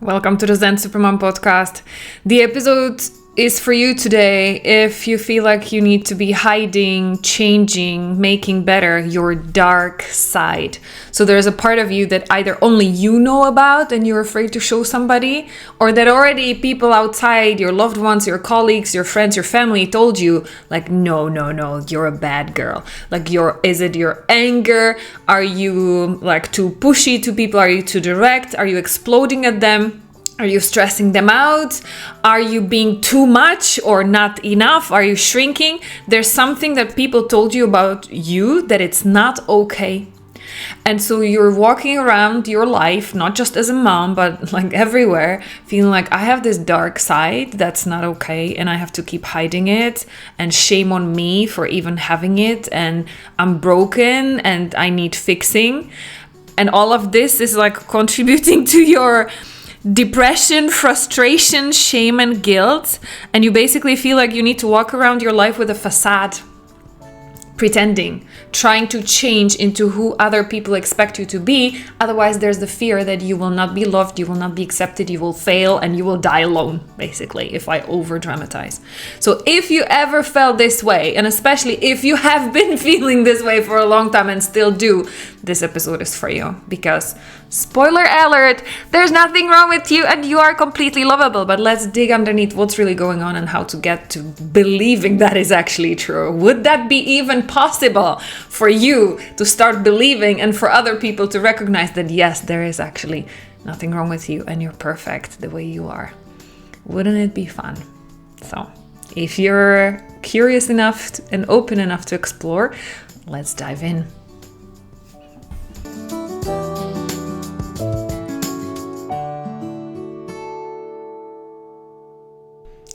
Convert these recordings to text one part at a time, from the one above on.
Welcome to the Zen Supermom podcast. The episode is for you today if you feel like you need to be hiding, changing, making better your dark side. So there's a part of you that either only you know about and you're afraid to show somebody, or that already people outside, your loved ones, your colleagues, your friends, your family told you like, no, you're a bad girl. Like is it your anger? Are you like too pushy to people? Are you too direct? Are you exploding at them? Are you stressing them out? Are you being too much or not enough? Are you shrinking? There's something that people told you about you that it's not okay. And so you're walking around your life, not just as a mom, but like everywhere, feeling like I have this dark side that's not okay and I have to keep hiding it, and shame on me for even having it, and I'm broken and I need fixing. And all of this is like contributing to your depression, frustration, shame, and guilt. And you basically feel like you need to walk around your life with a facade, pretending, trying to change into who other people expect you to be. Otherwise, there's the fear that you will not be loved, you will not be accepted, you will fail, and you will die alone, basically, if I over dramatize. So if you ever felt this way, and especially if you have been feeling this way for a long time and still do, this episode is for you. Because, spoiler alert, there's nothing wrong with you and you are completely lovable. But let's dig underneath what's really going on and how to get to believing that is actually true. Would that be even possible for you to start believing and for other people to recognize that yes, there is actually nothing wrong with you and you're perfect the way you are? Wouldn't it be fun? So if you're curious enough and open enough to explore, let's dive in.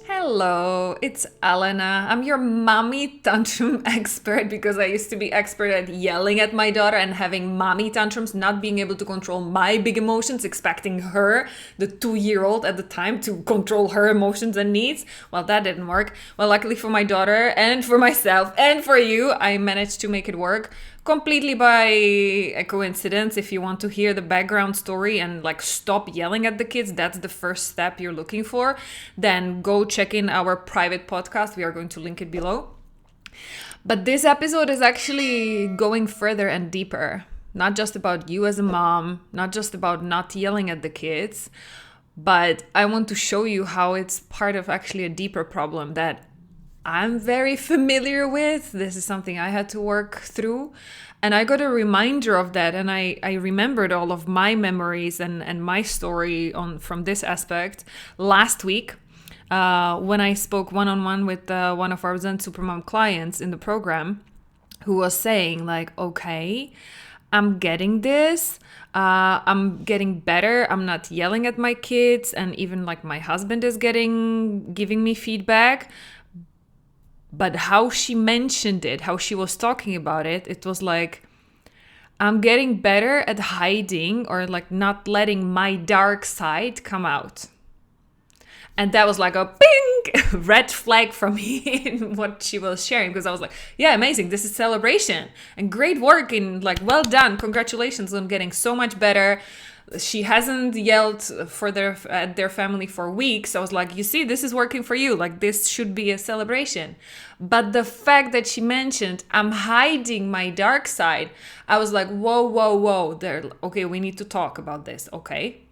Hello, it's Elena. I'm your mommy tantrum expert because I used to be expert at yelling at my daughter and having mommy tantrums, not being able to control my big emotions, expecting her, the 2-year-old at the time, to control her emotions and needs. Well, that didn't work. Well, luckily for my daughter and for myself and for you, I managed to make it work. Completely by a coincidence. If you want to hear the background story and like stop yelling at the kids, that's the first step you're looking for, then go check in our private podcast. We are going to link it below. But this episode is actually going further and deeper. Not just about you as a mom, not just about not yelling at the kids, but I want to show you how it's part of actually a deeper problem that I'm very familiar with. This is something I had to work through. And I got a reminder of that. And I remembered all of my memories and my story from this aspect last week when I spoke one-on-one with one of our Zen Supermom clients in the program, who was saying like, okay, I'm getting this. I'm getting better. I'm not yelling at my kids. And even like my husband is giving me feedback. But how she mentioned it, how she was talking about it, it was like, I'm getting better at hiding or like not letting my dark side come out. And that was like a ping red flag from me in what she was sharing, because I was like, yeah, amazing. This is celebration and great work, and like, well done. Congratulations on getting so much better. She hasn't yelled at their family for weeks. I was like, you see, this is working for you. Like, this should be a celebration. But the fact that she mentioned, I'm hiding my dark side, I was like, whoa. Okay, we need to talk about this. Okay.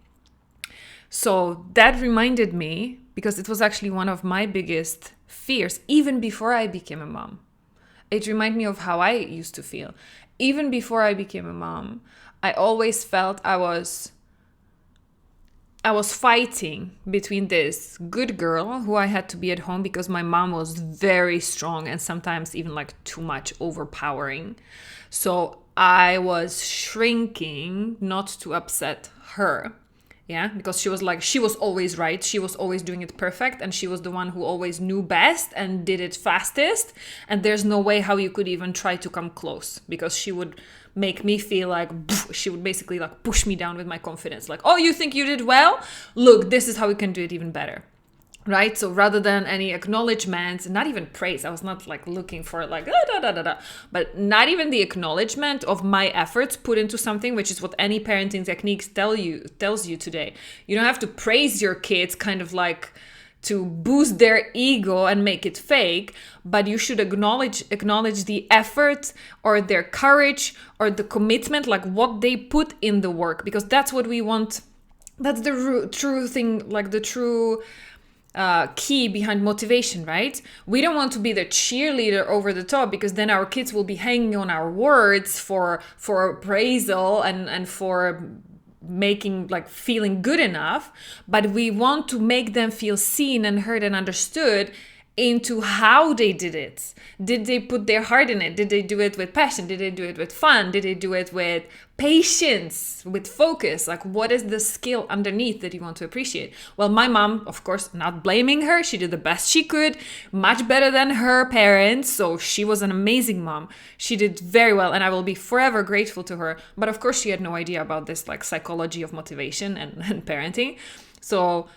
So that reminded me, because it was actually one of my biggest fears, even before I became a mom. It reminded me of how I used to feel. Even before I became a mom, I always felt I was fighting between this good girl who I had to be at home because my mom was very strong and sometimes even like too much overpowering. So I was shrinking not to upset her. Yeah, because she was always right. She was always doing it perfect. And she was the one who always knew best and did it fastest. And there's no way how you could even try to come close, because she would make me feel like, she would basically like push me down with my confidence. Like, oh, you think you did well? Look, this is how we can do it even better. right? So rather than any acknowledgement, not even praise, I was not like looking for like but not even the acknowledgement of my efforts put into something, which is what any parenting techniques tells you today. You don't have to praise your kids kind of like to boost their ego and make it fake, but you should acknowledge the effort or their courage or the commitment, like what they put in the work, because that's what we want. That's the true thing, like the true key behind motivation, right? We don't want to be the cheerleader over the top, because then our kids will be hanging on our words for appraisal and for making like feeling good enough. But we want to make them feel seen and heard and understood into how they did it. Did they put their heart in it? Did they do it with passion? Did they do it with fun? Did they do it with patience, with focus? Like, what is the skill underneath that you want to appreciate? Well, my mom, of course, not blaming her, she did the best she could, much better than her parents, so she was an amazing mom. She did very well, and I will be forever grateful to her. But of course, she had no idea about this like psychology of motivation and parenting. So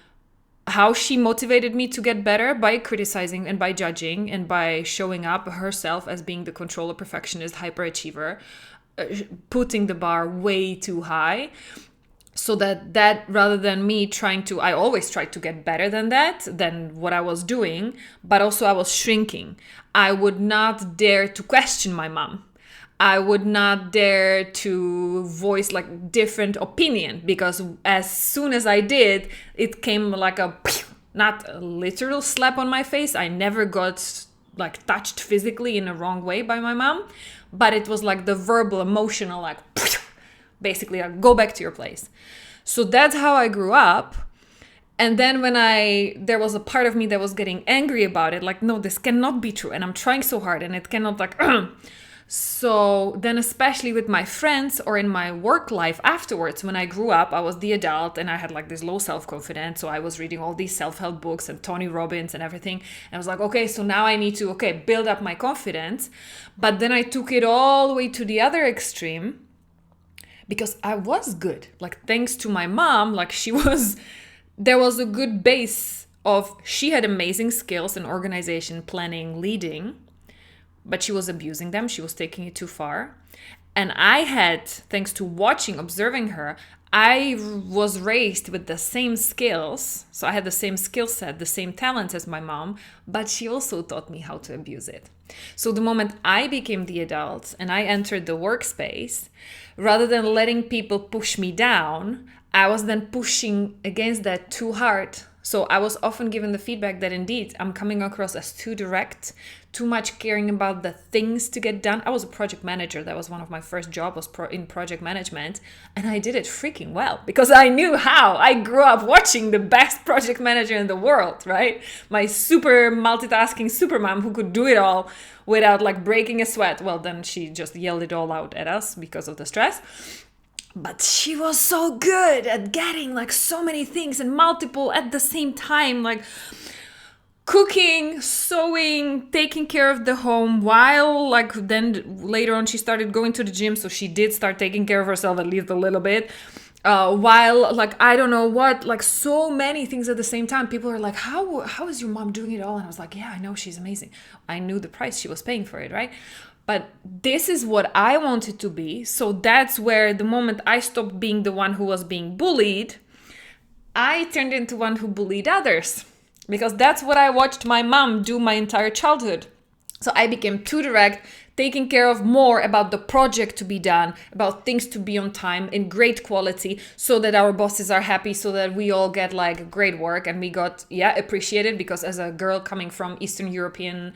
how she motivated me to get better? By criticizing and by judging and by showing up herself as being the controller, perfectionist, hyperachiever, putting the bar way too high, so that rather than me I always tried to get better than what I was doing, but also I was shrinking. I would not dare to question my mom. I would not dare to voice like different opinion, because as soon as I did, it came like not a literal slap on my face. I never got like touched physically in a wrong way by my mom, but it was like the verbal, emotional, like basically like, go back to your place. So that's how I grew up. And then when there was a part of me that was getting angry about it, like, no, this cannot be true. And I'm trying so hard and it cannot like, So then, especially with my friends or in my work life afterwards, when I grew up, I was the adult and I had like this low self-confidence. So I was reading all these self-help books and Tony Robbins and everything. And I was like, okay, so now I need to, build up my confidence. But then I took it all the way to the other extreme, because I was good. Like, thanks to my mom, like there was a good base she had amazing skills in organization, planning, leading. But she was abusing them. She was taking it too far. And I had, thanks to observing her, I was raised with the same skills. So I had the same skill set, the same talents as my mom, but she also taught me how to abuse it. So the moment I became the adult and I entered the workspace, rather than letting people push me down, I was then pushing against that too hard. So I was often given the feedback that indeed I'm coming across as too direct, too much caring about the things to get done. I was a project manager. That was one of my first jobs, in project management. And I did it freaking well because I knew how. I grew up watching the best project manager in the world, right? My super multitasking super mom who could do it all without like breaking a sweat. Well, then she just yelled it all out at us because of the stress. But she was so good at getting like so many things and multiple at the same time, like cooking, sewing, taking care of the home, while like then later on she started going to the gym. So she did start taking care of herself at least a little bit. While like, I don't know what, like so many things at the same time. People are like, how is your mom doing it all? And I was like, yeah, I know, she's amazing. I knew the price she was paying for it, right? But this is what I wanted to be. So that's where the moment I stopped being the one who was being bullied, I turned into one who bullied others. Because that's what I watched my mom do my entire childhood. So I became too direct, taking care of more about the project to be done, about things to be on time in great quality, so that our bosses are happy, so that we all get like great work and we got appreciated. Because as a girl coming from Eastern European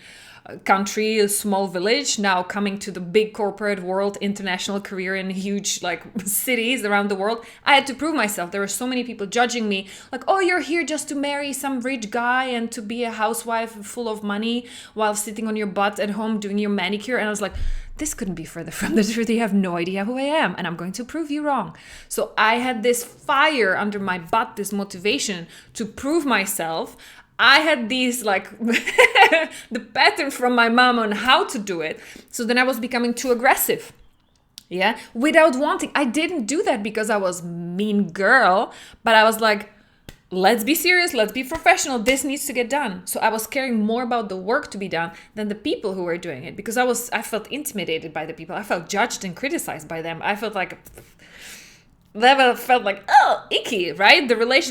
country, a small village, now coming to the big corporate world, international career in huge like cities around the world, I had to prove myself. There were so many people judging me, like, oh, you're here just to marry some rich guy and to be a housewife full of money while sitting on your butt at home doing your manicure. And I was like, this couldn't be further from the truth. You have no idea who I am, and I'm going to prove you wrong. So I had this fire under my butt, this motivation to prove myself. I had these like the pattern from my mom on how to do it. So then I was becoming too aggressive. Yeah. Without wanting. I didn't do that because I was mean girl, but I was like, let's be serious, let's be professional, this needs to get done. So I was caring more about the work to be done than the people who were doing it, because I felt intimidated by the people. I felt judged and criticized by them. I felt like oh, icky, right?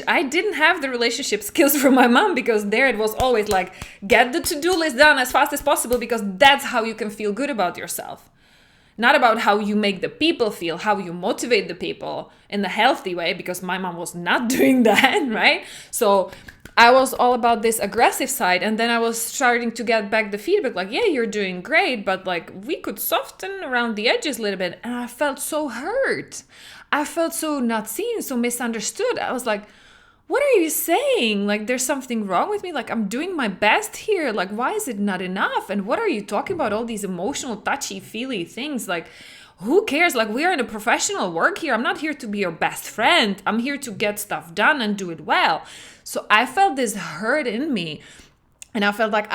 I didn't have the relationship skills from my mom, because there it was always like, get the to-do list done as fast as possible, because that's how you can feel good about yourself. Not about how you make the people feel, how you motivate the people in the healthy way, because my mom was not doing that, right? So I was all about this aggressive side, and then I was starting to get back the feedback like, yeah, you're doing great, but like we could soften around the edges a little bit. And I felt so hurt. I felt so not seen, so misunderstood. I was like, what are you saying? Like, there's something wrong with me? Like, I'm doing my best here. Like, why is it not enough? And what are you talking about? All these emotional, touchy-feely things. Like, who cares? Like, we are in a professional work here. I'm not here to be your best friend. I'm here to get stuff done and do it well. So I felt this hurt in me. And I felt like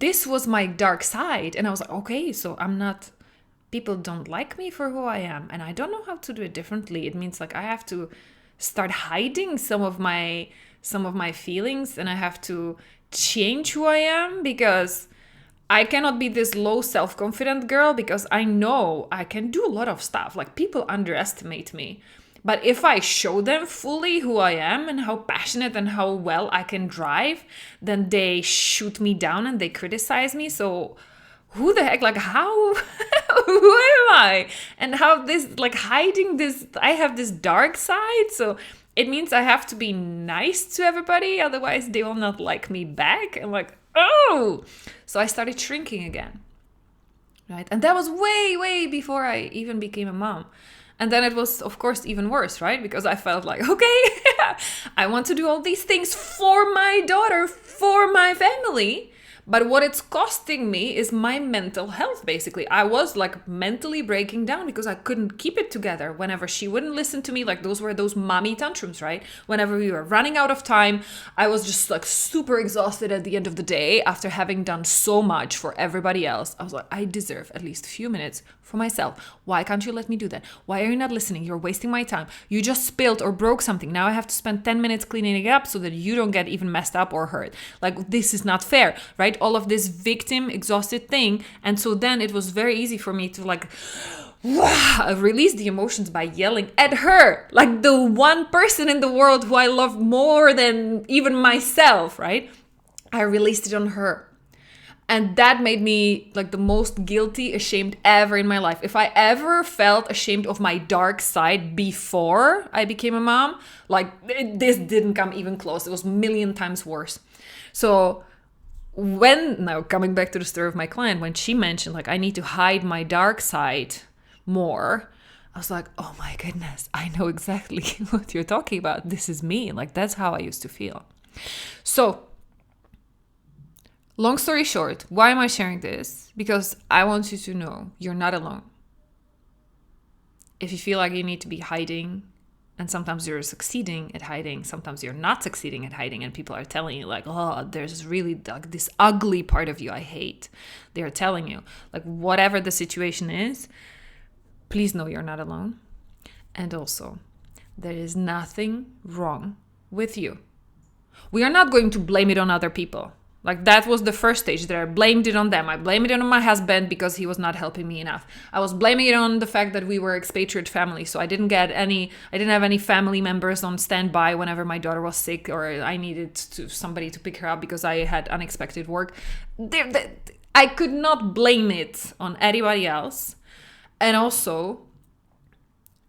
this was my dark side. And I was like, okay, so people don't like me for who I am. And I don't know how to do it differently. It means like I have to start hiding some of my feelings, and I have to change who I am, because I cannot be this low self-confident girl, because I know I can do a lot of stuff. Like, people underestimate me. But if I show them fully who I am and how passionate and how well I can drive, then they shoot me down and they criticize me. So who the heck, like, how, who am I? And how this, like, hiding this, I have this dark side. So it means I have to be nice to everybody. Otherwise they will not like me back. And like, oh, so I started shrinking again. Right. And that was way, way before I even became a mom. And then it was, of course, even worse, right? Because I felt like, okay, I want to do all these things for my daughter, for my family. But what it's costing me is my mental health, basically. I was like mentally breaking down because I couldn't keep it together. Whenever she wouldn't listen to me, like those were those mommy tantrums, right? Whenever we were running out of time, I was just like super exhausted at the end of the day after having done so much for everybody else. I was like, I deserve at least a few minutes for myself. Why can't you let me do that? Why are you not listening? You're wasting my time. You just spilled or broke something. Now I have to spend 10 minutes cleaning it up so that you don't get even messed up or hurt. Like, this is not fair, right? All of this victim exhausted thing. And so then it was very easy for me to like release the emotions by yelling at her, like the one person in the world who I love more than even myself, right? I released it on her. And that made me like the most guilty, ashamed ever in my life. If I ever felt ashamed of my dark side before I became a mom, like this didn't come even close. It was a million times worse. So now coming back to the story of my client, when she mentioned like I need to hide my dark side more, I was like, oh my goodness, I know exactly what you're talking about. This is me. Like, that's how I used to feel. So long story short, why am I sharing this? Because I want you to know you're not alone. If you feel like you need to be hiding, and sometimes you're succeeding at hiding, sometimes you're not succeeding at hiding, and people are telling you like, oh, there's really like this ugly part of you I hate. They're telling you, like, whatever the situation is, please know you're not alone. And also, there is nothing wrong with you. We are not going to blame it on other people. Like, that was the first stage there. I blamed it on them. I blamed it on my husband because he was not helping me enough. I was blaming it on the fact that we were expatriate family. So I didn't have any family members on standby whenever my daughter was sick or I needed somebody to pick her up because I had unexpected work. I could not blame it on anybody else. And also,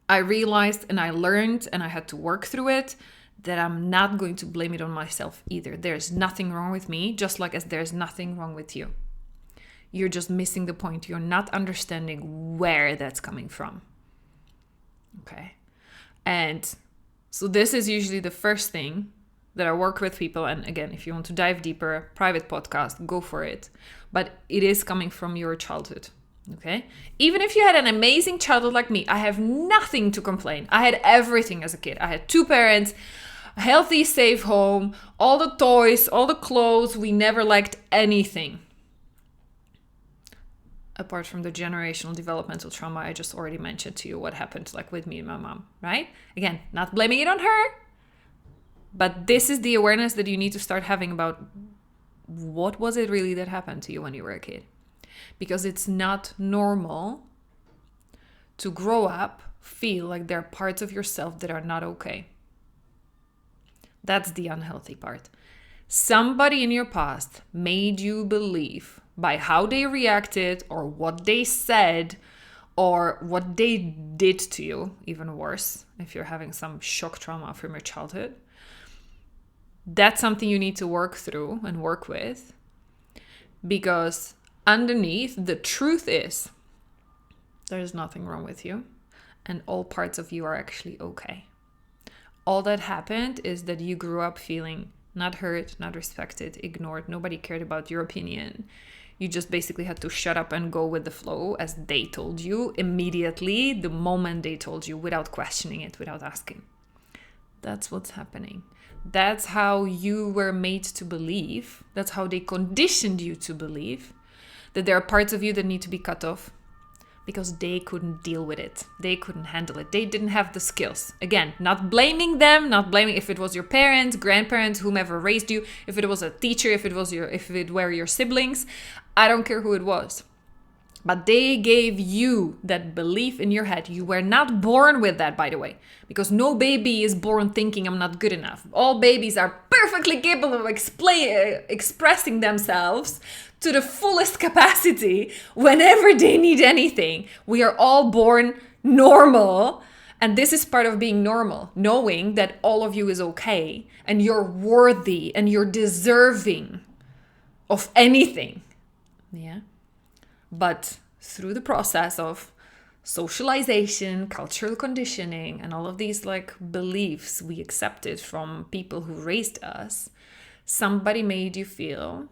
I realized and I learned and I had to work through it that I'm not going to blame it on myself either. There's nothing wrong with me, just like as there's nothing wrong with you. You're just missing the point. You're not understanding where that's coming from. Okay. And so this is usually the first thing that I work with people. And again, if you want to dive deeper, private podcast, go for it. But it is coming from your childhood. Okay. Even if you had an amazing childhood like me, I have nothing to complain. I had everything as a kid. I had 2 parents, a healthy, safe home, all the toys, all the clothes. We never lacked anything. Apart from the generational developmental trauma I just already mentioned to you, what happened like with me and my mom, right? Again, not blaming it on her, But this is the awareness that you need to start having about what was it really that happened to you when you were a kid. Because it's not normal to grow up, feel like there are parts of yourself that are not okay. That's the unhealthy part. Somebody in your past made you believe by how they reacted or what they said or what they did to you, even worse, if you're having some shock trauma from your childhood. That's something you need to work through and work with, because underneath, the truth is there's nothing wrong with you and all parts of you are actually okay. All that happened is that you grew up feeling not heard, not respected, ignored. Nobody cared about your opinion. You just basically had to shut up and go with the flow as they told you immediately, the moment they told you, without questioning it, without asking. That's what's happening. That's how you were made to believe. That's how they conditioned you to believe that there are parts of you that need to be cut off because they couldn't deal with it. They couldn't handle it. They didn't have the skills. Again, not blaming them, not blaming if it was your parents, grandparents, whomever raised you, if it was a teacher, if it were your siblings. I don't care who it was. But they gave you that belief in your head. You were not born with that, by the way, because no baby is born thinking I'm not good enough. All babies are perfectly capable of expressing themselves to the fullest capacity whenever they need anything. We are all born normal. And this is part of being normal, knowing that all of you is okay and you're worthy and you're deserving of anything. Yeah. But through the process of socialization, cultural conditioning, and all of these like beliefs we accepted from people who raised us, somebody made you feel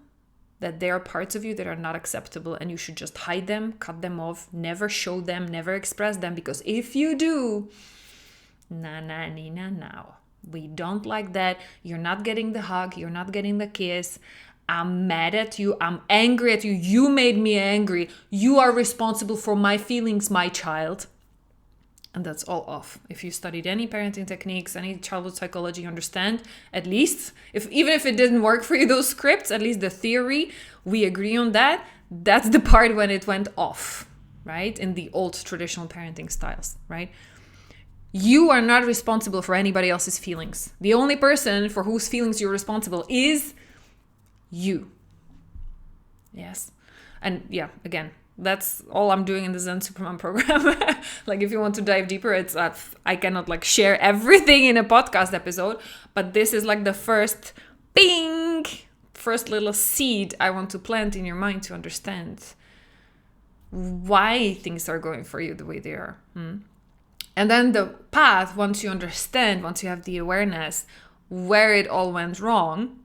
that there are parts of you that are not acceptable and you should just hide them, cut them off, never show them, never express them. Because if you do, now, we don't like that. You're not getting the hug. You're not getting the kiss. I'm mad at you. I'm angry at you. You made me angry. You are responsible for my feelings, my child. And that's all off. If you studied any parenting techniques, any childhood psychology, you understand, at least, even if it didn't work for you, those scripts, at least the theory, we agree on that. That's the part when it went off, right? In the old traditional parenting styles, right? You are not responsible for anybody else's feelings. The only person for whose feelings you're responsible is you. Yes. And yeah, again, that's all I'm doing in the Zen Superman program. Like if you want to dive deeper, it's I cannot like share everything in a podcast episode, but this is like the first little seed I want to plant in your mind to understand why things are going for you the way they are. And then the path, once you understand, once you have the awareness where it all went wrong,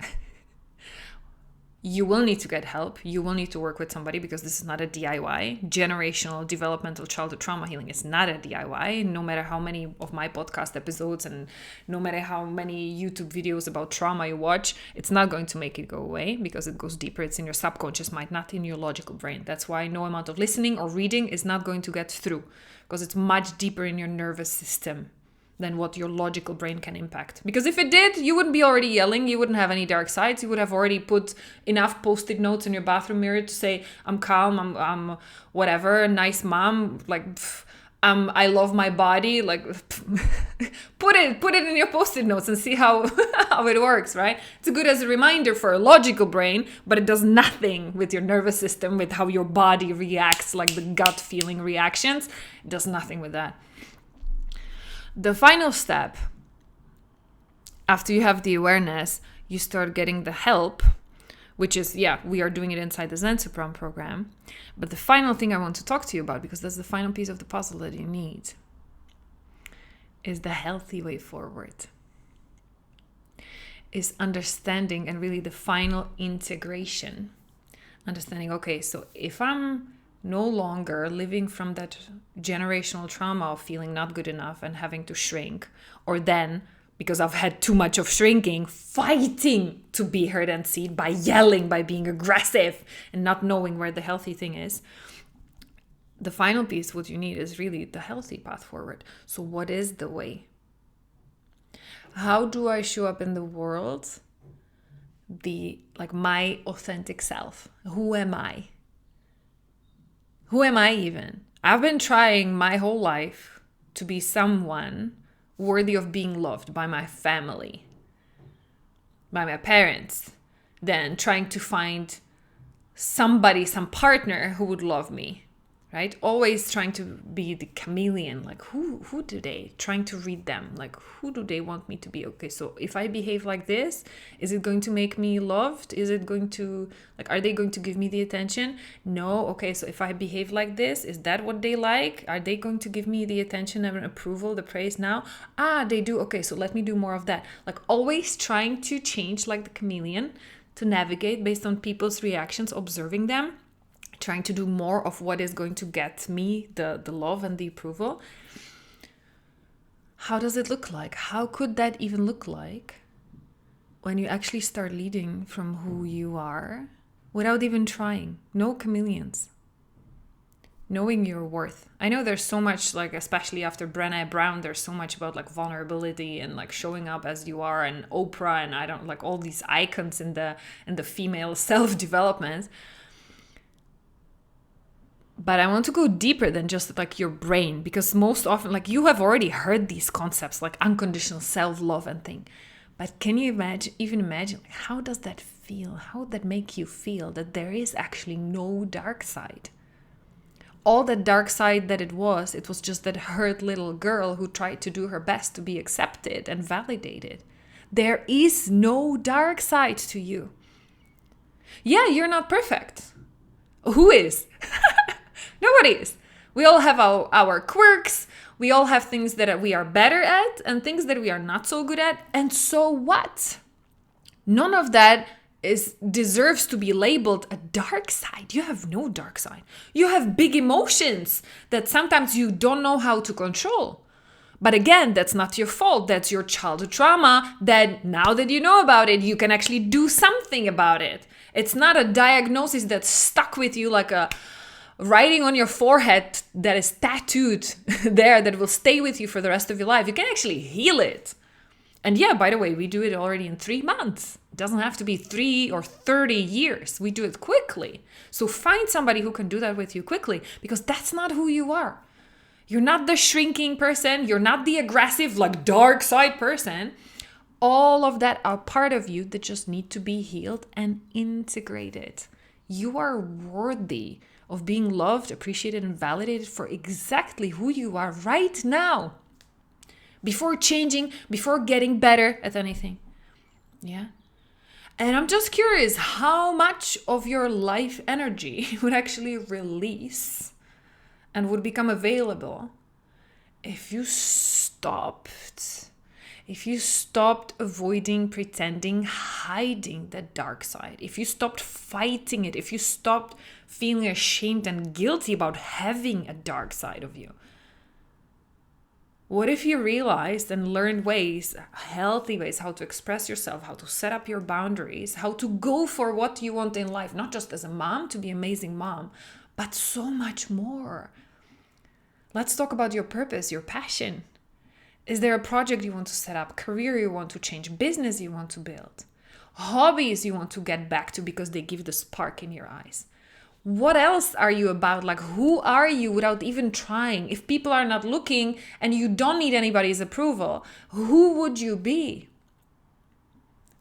you will need to get help. You will need to work with somebody because this is not a DIY. Generational developmental childhood trauma healing is not a DIY. No matter how many of my podcast episodes and no matter how many YouTube videos about trauma you watch, it's not going to make it go away because it goes deeper. It's in your subconscious mind, not in your logical brain. That's why no amount of listening or reading is not going to get through because it's much deeper in your nervous system than what your logical brain can impact. Because if it did, you wouldn't be already yelling. You wouldn't have any dark sides. You would have already put enough post-it notes in your bathroom mirror to say, I'm calm, I'm whatever, nice mom, like, I love my body. Like, put it in your post-it notes and see how, how it works, right? It's good as a reminder for a logical brain, but it does nothing with your nervous system, with how your body reacts, like the gut feeling reactions. It does nothing with that. The final step, after you have the awareness, you start getting the help, which is, we are doing it inside the Zen Supreme program. But the final thing I want to talk to you about, because that's the final piece of the puzzle that you need, is the healthy way forward. Is understanding and really the final integration. Understanding, okay, so if I'm no longer living from that generational trauma of feeling not good enough and having to shrink, or then, because I've had too much of shrinking, fighting to be heard and seen by yelling, by being aggressive and not knowing where the healthy thing is. The final piece, what you need is really the healthy path forward. So what is the way? How do I show up in the world? My authentic self. Who am I? Who am I even? I've been trying my whole life to be someone worthy of being loved by my family, by my parents, then trying to find somebody, some partner who would love me, right? Always trying to be the chameleon. Like, who do they? Trying to read them. Like, who do they want me to be? Okay, so if I behave like this, is it going to make me loved? Is it going to, are they going to give me the attention? No. Okay, so if I behave like this, is that what they like? Are they going to give me the attention and approval, the praise now? They do. Okay, so let me do more of that. Like, always trying to change like the chameleon, to navigate based on people's reactions, observing them, trying to do more of what is going to get me the love and the approval. How does it look like? How could that even look like when you actually start leading from who you are without even trying? No chameleons. Knowing your worth. I know there's so much, especially after Brené Brown, there's so much about vulnerability and showing up as you are, and Oprah, and I don't all these icons in the female self-development. But I want to go deeper than just your brain, because most often you have already heard these concepts like unconditional self-love and thing. But can you imagine how does that feel? How would that make you feel, that there is actually no dark side? All that dark side that it was just that hurt little girl who tried to do her best to be accepted and validated. There is no dark side to you. Yeah, you're not perfect. Who is? Nobody is. We all have our quirks. We all have things that we are better at and things that we are not so good at. And so what? None of that deserves to be labeled a dark side. You have no dark side. You have big emotions that sometimes you don't know how to control. But again, that's not your fault. That's your childhood trauma that now that you know about it, you can actually do something about it. It's not a diagnosis that's stuck with you like a writing on your forehead that is tattooed there that will stay with you for the rest of your life. You can actually heal it. And yeah, by the way, we do it already in 3 months. It doesn't have to be 3 or 30 years. We do it quickly. So find somebody who can do that with you quickly, because that's not who you are. You're not the shrinking person. You're not the aggressive, dark side person. All of that are part of you that just need to be healed and integrated. You are worthy of being loved, appreciated, and validated for exactly who you are right now. Before changing, before getting better at anything. Yeah. And I'm just curious how much of your life energy would actually release and would become available if you stopped avoiding, pretending, hiding that dark side, if you stopped fighting it, if you stopped feeling ashamed and guilty about having a dark side of you. What if you realized and learned ways, healthy ways, how to express yourself, how to set up your boundaries, how to go for what you want in life, not just as a mom to be an amazing mom, but so much more. Let's talk about your purpose, your passion. Is there a project you want to set up, career you want to change, business you want to build, hobbies you want to get back to because they give the spark in your eyes? What else are you about? Who are you without even trying? If people are not looking and you don't need anybody's approval, who would you be?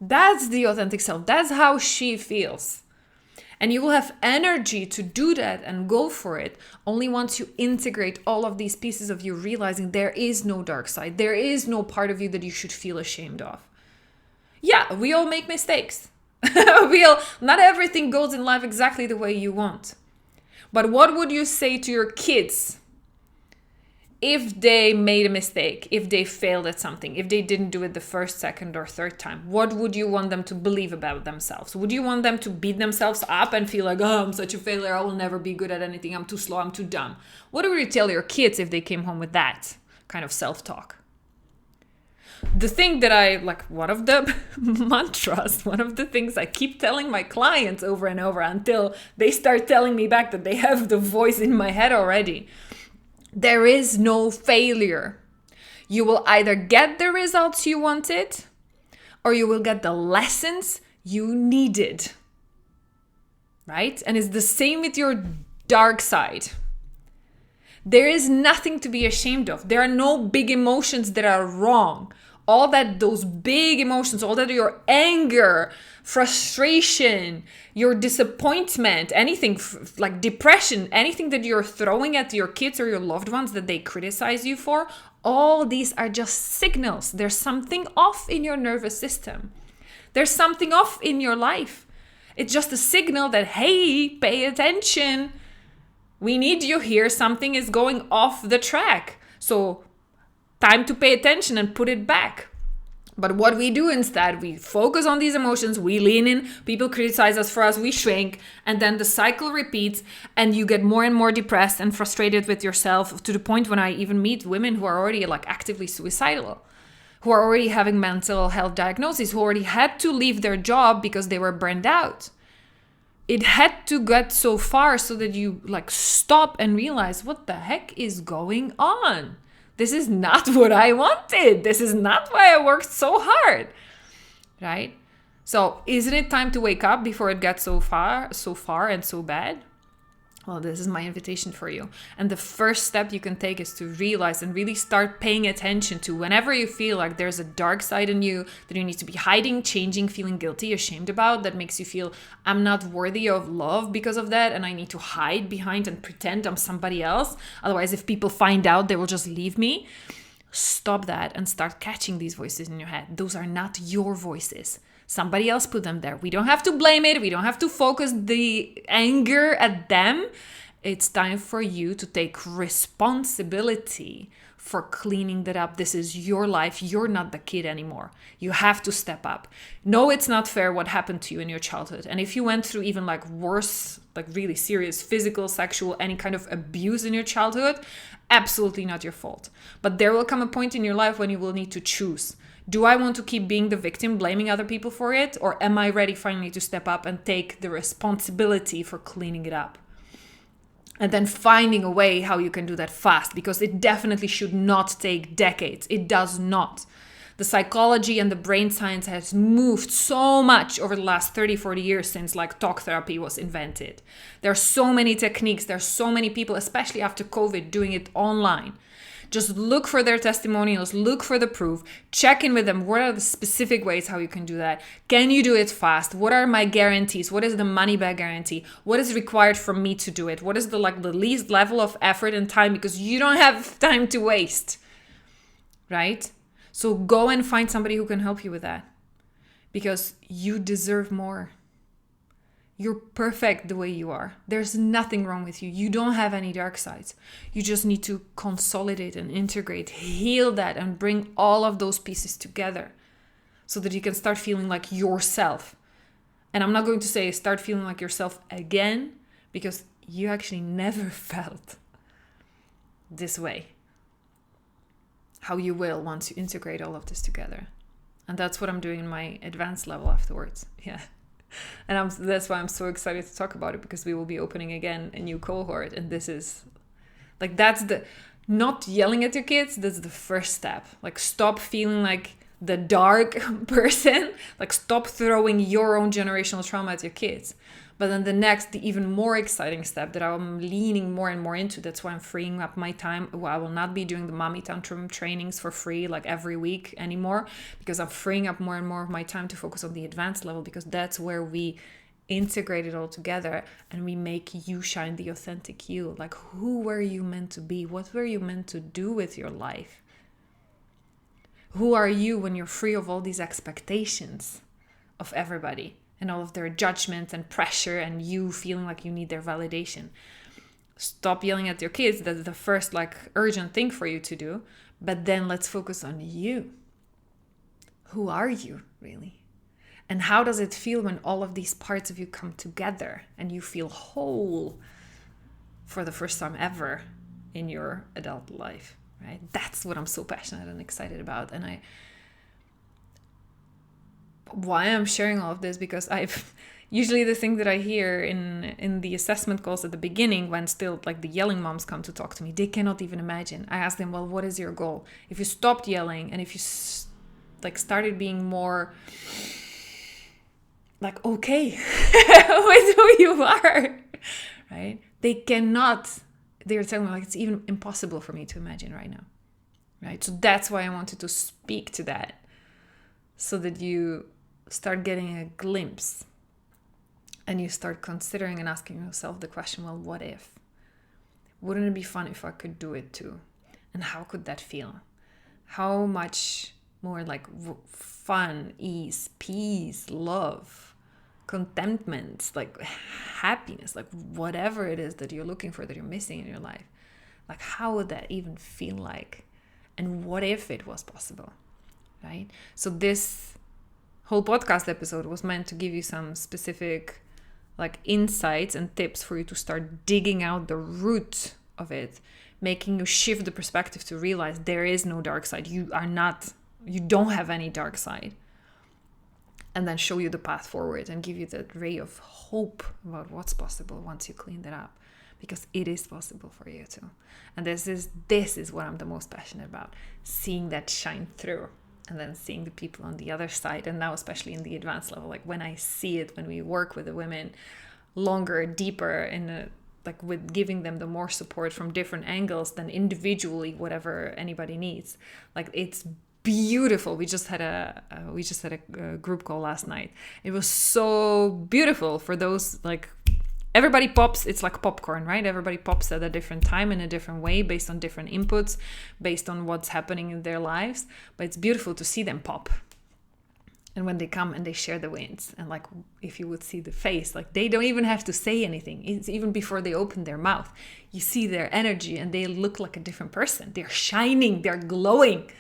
That's the authentic self. That's how she feels. And you will have energy to do that and go for it only once you integrate all of these pieces of you, realizing there is no dark side. There is no part of you that you should feel ashamed of. Yeah, we all make mistakes. Not everything goes in life exactly the way you want. But what would you say to your kids if they made a mistake, if they failed at something, if they didn't do it the first, second, or third time? What would you want them to believe about themselves? Would you want them to beat themselves up and feel like, oh, I'm such a failure, I will never be good at anything, I'm too slow, I'm too dumb? What would you tell your kids if they came home with that kind of self-talk? The thing that one of the mantras, one of the things I keep telling my clients over and over until they start telling me back that they have the voice in my head already. There is no failure. You will either get the results you wanted or you will get the lessons you needed. Right? And it's the same with your dark side. There is nothing to be ashamed of. There are no big emotions that are wrong. All that, those big emotions, all that your anger, frustration, your disappointment, anything like depression, anything that you're throwing at your kids or your loved ones that they criticize you for, all these are just signals. There's something off in your nervous system. There's something off in your life. It's just a signal that, hey, pay attention. We need you here. Something is going off the track. So time to pay attention and put it back. But what we do instead, we focus on these emotions, we lean in, people criticize us for us, we shrink, and then the cycle repeats and you get more and more depressed and frustrated with yourself, to the point when I even meet women who are already like actively suicidal, who are already having mental health diagnoses, who already had to leave their job because they were burned out. It had to get so far so that you like stop and realize, what the heck is going on? This is not what I wanted. This is not why I worked so hard, right? So isn't it time to wake up before it gets so far and so bad? Well, this is my invitation for you. And the first step you can take is to realize and really start paying attention to whenever you feel like there's a dark side in you that you need to be hiding, changing, feeling guilty, ashamed about, that makes you feel I'm not worthy of love because of that, and I need to hide behind and pretend I'm somebody else. Otherwise, if people find out, they will just leave me. Stop that and start catching these voices in your head. Those are not your voices. Somebody else put them there. We don't have to blame it. We don't have to focus the anger at them. It's time for you to take responsibility for cleaning that up. This is your life. You're not the kid anymore. You have to step up. No, it's not fair what happened to you in your childhood. And if you went through even like worse, like really serious physical, sexual, any kind of abuse in your childhood, absolutely not your fault. But there will come a point in your life when you will need to choose. Do I want to keep being the victim, blaming other people for it? Or am I ready finally to step up and take the responsibility for cleaning it up? And then finding a way how you can do that fast, because it definitely should not take decades. It does not. The psychology and the brain science has moved so much over the last 30, 40 years since like talk therapy was invented. There are so many techniques. There are so many people, especially after COVID, doing it online. Just look for their testimonials, look for the proof, check in with them. What are the specific ways how you can do that? Can you do it fast? What are my guarantees? What is the money back guarantee? What is required for me to do it? What is the least level of effort and time? Because you don't have time to waste, right? So go and find somebody who can help you with that, because you deserve more. You're perfect the way you are. There's nothing wrong with you. You don't have any dark sides. You just need to consolidate and integrate, heal that, and bring all of those pieces together so that you can start feeling like yourself. And I'm not going to say start feeling like yourself again, because you actually never felt this way. How you will once you integrate all of this together. And that's what I'm doing in my advanced level afterwards. Yeah. And that's why I'm so excited to talk about it, because we will be opening again a new cohort. And this is like, that's the, not yelling at your kids. That's the first step. Like, stop feeling like the dark person. Like, stop throwing your own generational trauma at your kids. But then the even more exciting step that I'm leaning more and more into, that's why I'm freeing up my time. Well, I will not be doing the mommy tantrum trainings for free like every week anymore, because I'm freeing up more and more of my time to focus on the advanced level, because that's where we integrate it all together and we make you shine the authentic you. Like, who were you meant to be? What were you meant to do with your life? Who are you when you're free of all these expectations of everybody? And all of their judgment and pressure, and you feeling like you need their validation. Stop yelling at your kids. That's the first urgent thing for you to do. But then let's focus on you. Who are you really? And how does it feel when all of these parts of you come together and you feel whole for the first time ever in your adult life, right? That's what I'm so passionate and excited about. And why I'm sharing all of this, because I've, Usually the thing that I hear in the assessment calls at the beginning, when still like the yelling moms come to talk to me, they cannot even imagine. I ask them, well, what is your goal? If you stopped yelling and if you started being more like okay with who you are, right? They're telling me like it's even impossible for me to imagine right now, right? So that's why I wanted to speak to that, so that you start getting a glimpse and you start considering and asking yourself the question, well, what if? Wouldn't it be fun if I could do it too? And how could that feel? How much more like fun, ease, peace, love, contentment, like happiness, like whatever it is that you're looking for, that you're missing in your life, like how would that even feel like? And what if it was possible, right? So this whole podcast episode was meant to give you some specific like insights and tips for you to start digging out the root of it, making you shift the perspective to realize there is no dark side. You don't have any dark side. And then show you the path forward and give you that ray of hope about what's possible once you clean that up, because it is possible for you too. And this is what I'm the most passionate about, seeing that shine through. And then seeing the people on the other side, and now especially in the advanced level, like when I see it, when we work with the women longer, deeper, like with giving them the more support from different angles than individually, whatever anybody needs. Like it's beautiful. We just had a group call last night. It was so beautiful for those like. Everybody pops, it's like popcorn, right? Everybody pops at a different time in a different way based on different inputs, based on what's happening in their lives. But it's beautiful to see them pop. And when they come and they share the wins, and like if you would see the face, like they don't even have to say anything. It's even before they open their mouth. You see their energy and they look like a different person. They're shining, they're glowing.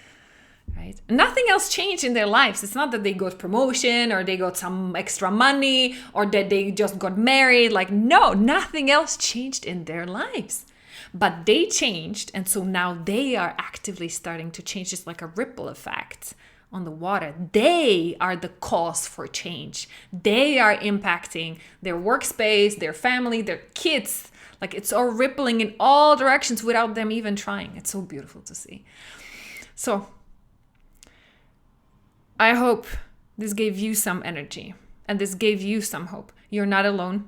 Right? Nothing else changed in their lives. It's not that they got promotion or they got some extra money or that they just got married. Like, no, nothing else changed in their lives. But they changed. And so now they are actively starting to change, just like a ripple effect on the water. They are the cause for change. They are impacting their workspace, their family, their kids. Like it's all rippling in all directions without them even trying. It's so beautiful to see. So I hope this gave you some energy and this gave you some hope. You're not alone.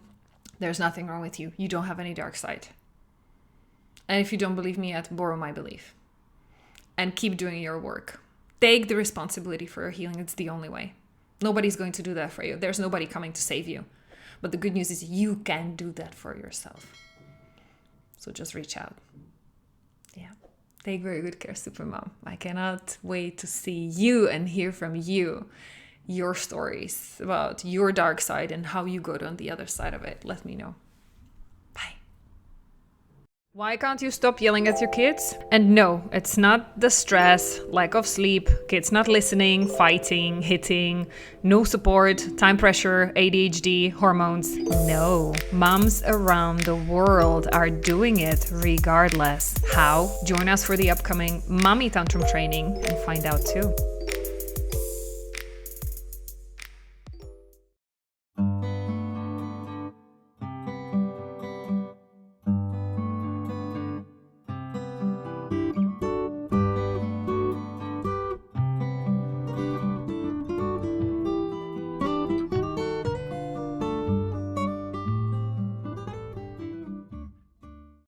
There's nothing wrong with you. You don't have any dark side. And if you don't believe me yet, borrow my belief and keep doing your work. Take the responsibility for your healing. It's the only way. Nobody's going to do that for you. There's nobody coming to save you. But the good news is you can do that for yourself. So just reach out. Yeah. Take very good care, Supermom. I cannot wait to see you and hear from you, your stories about your dark side and how you got on the other side of it. Let me know. Bye. Why can't you stop yelling at your kids? And no, it's not the stress, lack of sleep, kids not listening, fighting, hitting, no support, time pressure, ADHD, hormones. No, moms around the world are doing it regardless. How? Join us for the upcoming Mommy Tantrum training and find out too.